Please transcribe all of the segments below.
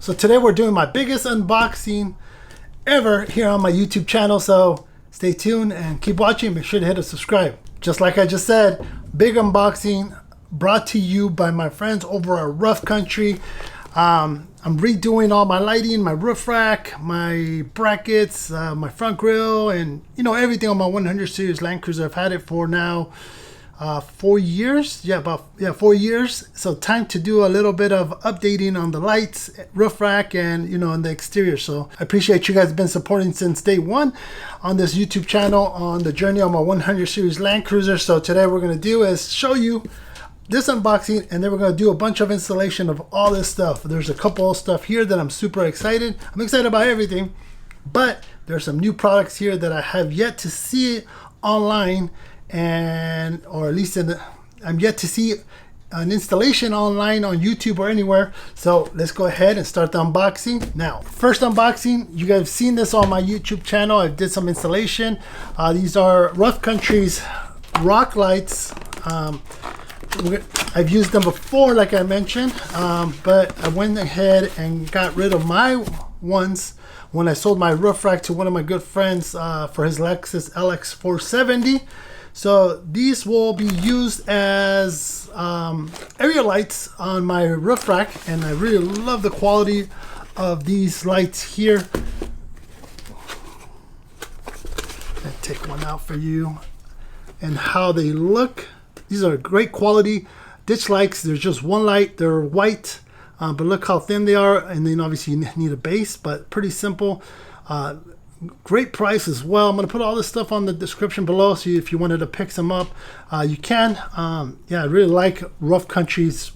So today we're doing my biggest unboxing ever here on my YouTube channel. So stay tuned and keep watching. Make sure to hit a subscribe. Just like I just said, big unboxing brought to you by my friends over at Rough Country. I'm redoing all my lighting, my roof rack, my brackets, my front grille, and everything on my 100 series Land Cruiser. I've had it for now 4 years. Yeah, 4 years. So time to do a little bit of updating on the lights, roof rack, and on the exterior. So I appreciate you guys been supporting since day one on this YouTube channel on the journey on my 100 series Land Cruiser. So today we're gonna do is show you this unboxing, and then we're going to do a bunch of installation of all this stuff. There's a couple of stuff here that I'm super excited. I'm excited about everything, but there's some new products here that I have yet to see online, or at least I'm yet to see an installation online on YouTube or anywhere. So let's go ahead and start the unboxing. Now, first unboxing, you guys have seen this on my YouTube channel. I did some installation. These are Rough Country's rock lights. I've used them before, like I mentioned, but I went ahead and got rid of my ones when I sold my roof rack to one of my good friends for his Lexus LX 470. So these will be used as area lights on my roof rack, and I really love the quality of these lights here. I'll take one out for you and how they look. These are great quality ditch lights. There's just one light. They're white, but look how thin they are. And then obviously you need a base, but pretty simple. Great price as well. I'm going to put all this stuff on the description below, so if you wanted to pick some up, you can. Yeah, I really like Rough Country's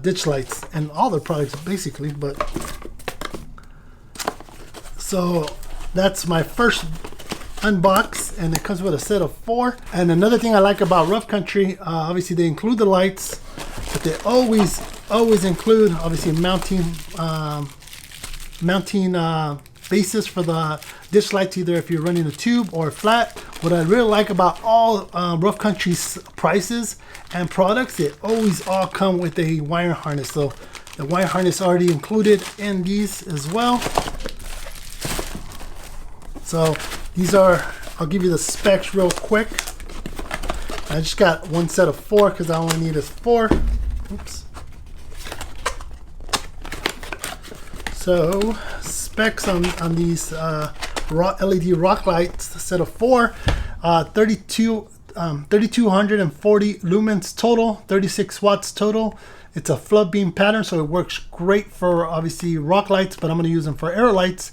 ditch lights and all their products basically. But so that's my first unbox, and it comes with a set of 4. And another thing I like about Rough Country, obviously they include the lights, but they always include obviously mounting bases for the ditch lights, either if you're running a tube or flat. What I really like about all Rough Country's prices and products, they always all come with a wire harness. So the wire harness already included in these as well. So these are, I'll give you the specs real quick. I just got one set of 4 because I only need is 4. Oops. So specs on these LED rock lights, set of 4, 3240 lumens total, 36 watts total. It's a flood beam pattern, so it works great for obviously rock lights, but I'm going to use them for air lights.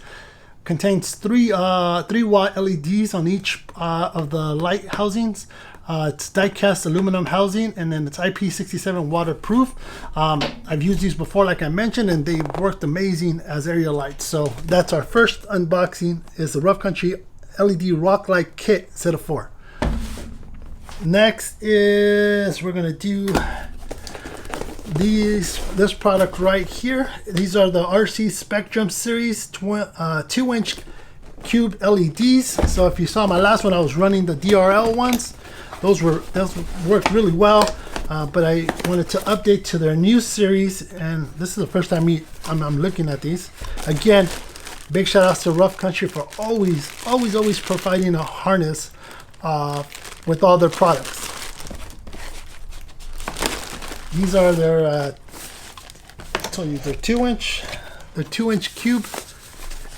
Contains 3 watt LEDs on each of the light housings. It's die-cast aluminum housing, and then it's IP67 waterproof. I've used these before, like I mentioned, and they worked amazing as area lights. So that's our first unboxing, is the Rough Country LED rock light kit set of 4. Next is we're gonna do this product right here. These are the RC Spectrum series 2-inch cube LEDs. So if you saw my last one, I was running the DRL ones. Those worked really well, but I wanted to update to their new series, and this is the first time I'm looking at these. Again, big shout outs to Rough Country for always providing a harness with all their products. These are their, I told you, they're 2-inch cube.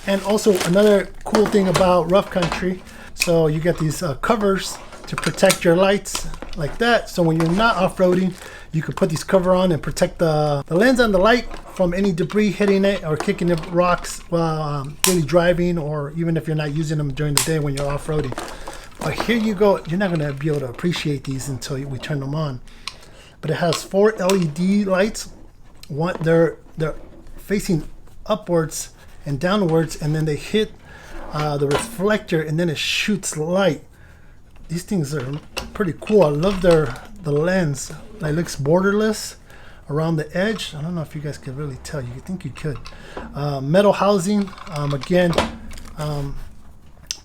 And also another cool thing about Rough Country, so you get these covers to protect your lights like that. So when you're not off-roading, you can put these cover on and protect the lens and the light from any debris hitting it or kicking the rocks while really driving, or even if you're not using them during the day when you're off-roading. But here you go. You're not going to be able to appreciate these until we turn them on. But it has 4 LED lights. They're facing upwards and downwards, and then they hit the reflector, and then it shoots light. These things are pretty cool. I love the lens. It looks borderless around the edge. I don't know if you guys can really tell. You think you could. Metal housing. Again,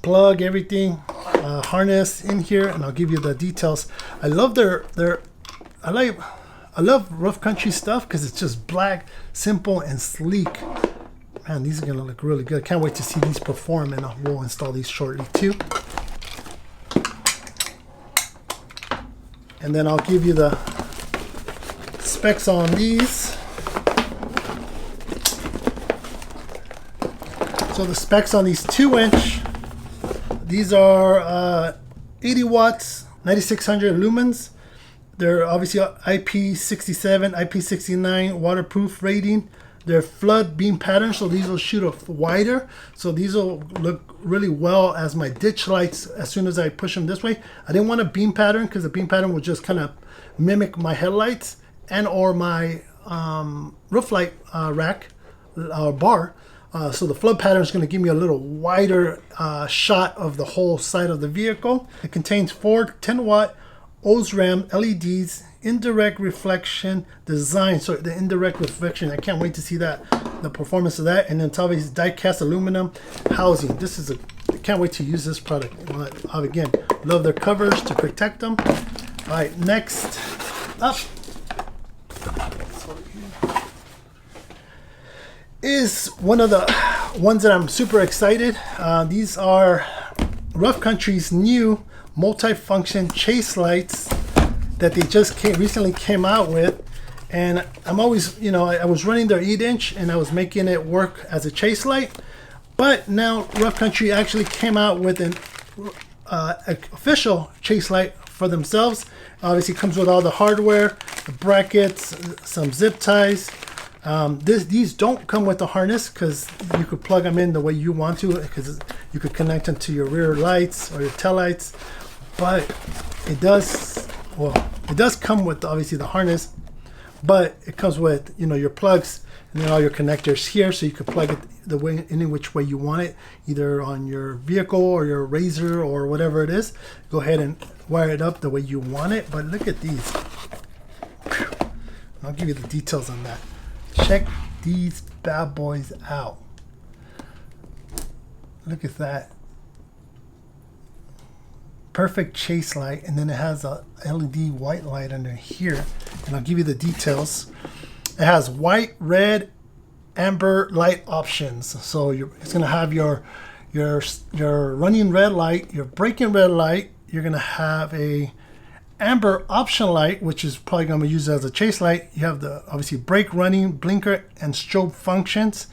plug everything, harness in here, and I'll give you the details. I love I love Rough Country stuff because it's just black, simple, and sleek. Man, these are gonna look really good. Can't wait to see these perform, and we'll install these shortly too. And then I'll give you the specs on these. So the specs on these 2-inch, these are 80 watts, 9600 lumens. They're obviously IP67, IP69 waterproof rating. They're flood beam pattern, so these will shoot wider. So these will look really well as my ditch lights as soon as I push them this way. I didn't want a beam pattern because the beam pattern would just kind of mimic my headlights and or my roof light rack bar. So the flood pattern is going to give me a little wider shot of the whole side of the vehicle. It contains 4 10-watt OSRAM LEDs, indirect reflection design. So the indirect reflection, I can't wait to see that, the performance of that. And then top of these die-cast aluminum housing. This is I can't wait to use this product. Again, love their covers to protect them. All right, next up is one of the ones that I'm super excited. These are Rough Country's new multi-function chase lights that they just recently came out with. And I'm always, you know, I was running their 8-inch and I was making it work as a chase light. But now Rough Country actually came out with an official chase light for themselves. Obviously it comes with all the hardware, the brackets, some zip ties. These don't come with the harness because you could plug them in the way you want to, because you could connect them to your rear lights or your tail lights. But it does come with obviously the harness, but it comes with, you know, your plugs and then all your connectors here, so you could plug it the way, any which way you want it, either on your vehicle or your Razor or whatever it is. Go ahead and wire it up the way you want it. But look at these. I'll give you the details on that. Check these bad boys out. Look at that. Perfect chase light, and then it has a LED white light under here, and I'll give you the details. It has white, red, amber light options. So it's going to have your running red light, your braking red light. You're going to have a amber option light, which is probably going to be used as a chase light. You have the obviously brake, running, blinker, and strobe functions.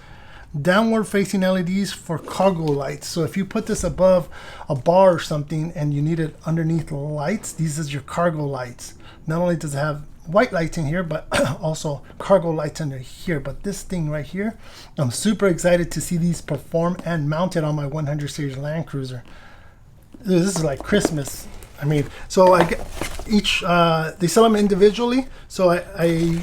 Downward facing LEDs for cargo lights. So if you put this above a bar or something and you need it underneath the lights, these is your cargo lights. Not only does it have white lights in here, but also cargo lights under here. But this thing right here, I'm super excited to see these perform and mounted on my 100 series Land Cruiser. This is like Christmas. I mean, so I get each, they sell them individually. So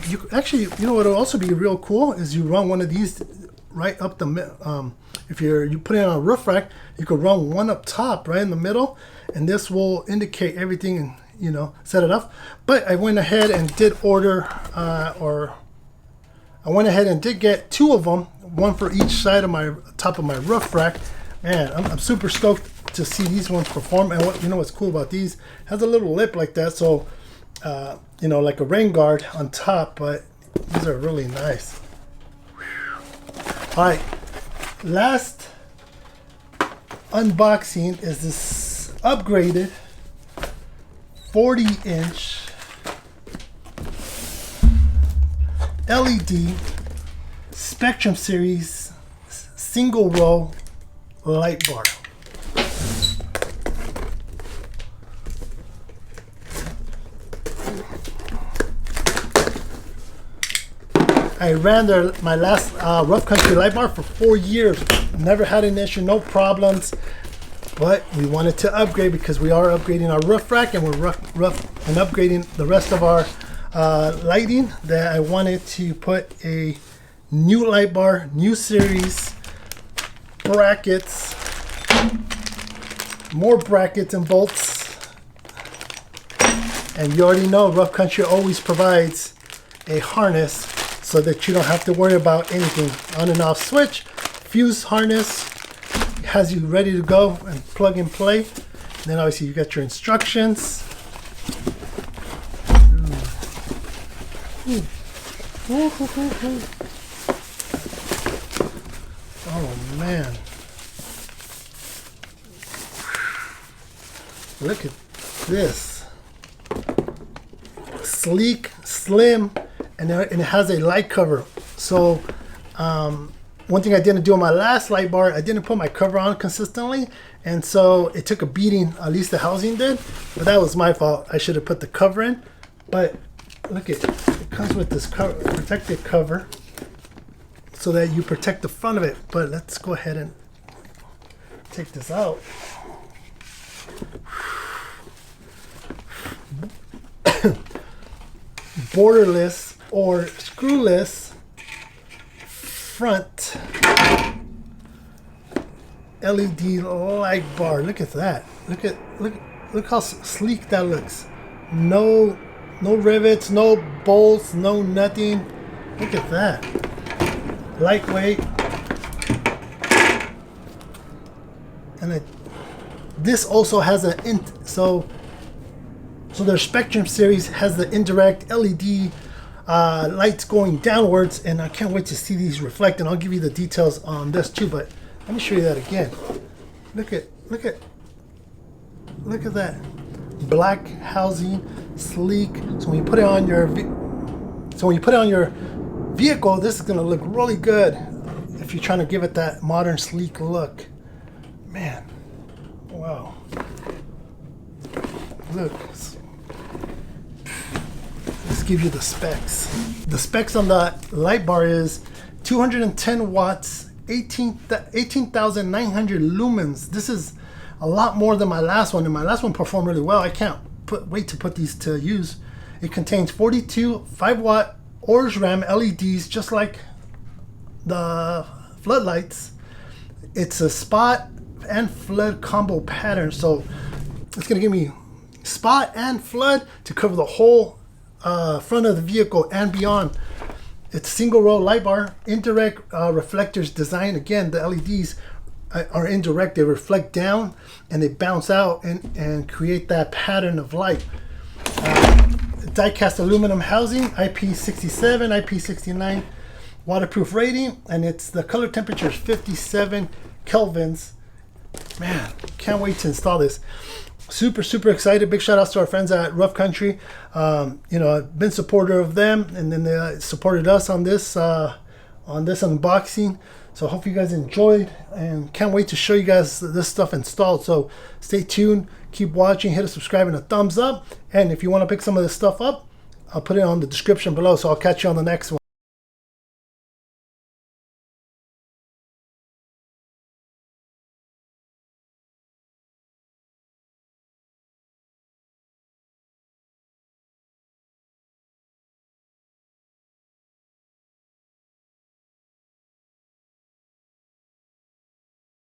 you actually, you know what will also be real cool is you run one of these right up the, if you put it on a roof rack, you could run one up top right in the middle, and this will indicate everything and, you know, set it up. But I went ahead and did order, I went ahead and did get 2 of them, one for each side of my top of my roof rack. Man, I'm super stoked to see these ones perform. And you know what's cool about these? It has a little lip like that, so you know, like a rain guard on top. But these are really nice. All right, last unboxing is this upgraded 40-inch LED Spectrum Series single row light bar. I ran my last Rough Country light bar for 4 years. Never had an issue, no problems. But we wanted to upgrade because we are upgrading our roof rack, and we're and upgrading the rest of our lighting. That I wanted to put a new light bar, new series, brackets, more brackets and bolts. And you already know Rough Country always provides a harness so that you don't have to worry about anything. On and off switch, fuse harness, has you ready to go and plug and play. And then obviously you got your instructions. man. Look at this. Sleek, slim, and it has a light cover. So one thing I didn't do on my last light bar, I didn't put my cover on consistently, and so it took a beating, at least the housing did, but that was my fault. I should have put the cover in. But look at it comes with this cover, protective cover, so that you protect the front of it. But let's go ahead and take this out. Borderless or screwless front LED light bar. Look at that. Look how sleek that looks. No rivets, no bolts, no nothing. Look at that. Lightweight. And this also has so their Spectrum series has the indirect LED lights going downwards, and I can't wait to see these reflect, and I'll give you the details on this too. But let me show you that again. Look at that black housing, sleek. So when you put it on your vehicle, this is gonna look really good if you're trying to give it that modern sleek look. Man, wow. Look. Let's give you the specs. The specs on the light bar is 210 watts, 18,900 lumens. This is a lot more than my last one, and my last one performed really well. I can't wait to put these to use. It contains 42 5-watt orange RAM LEDs, just like the floodlights. It's a spot and flood combo pattern, so it's gonna give me spot and flood to cover the whole front of the vehicle and beyond. It's single row light bar, indirect reflectors design. Again, the LEDs are indirect. They reflect down and they bounce out and create that pattern of light. Die-cast aluminum housing, IP67, IP69 waterproof rating, and the color temperature is 57 kelvins. Man, can't wait to install this. Super excited. Big shout outs to our friends at Rough Country. I've been supporter of them, and then they supported us on this unboxing. So I hope you guys enjoyed, and can't wait to show you guys this stuff installed. So stay tuned, keep watching, hit a subscribe and a thumbs up. And if you want to pick some of this stuff up, I'll put it on the description below. So I'll catch you on the next one.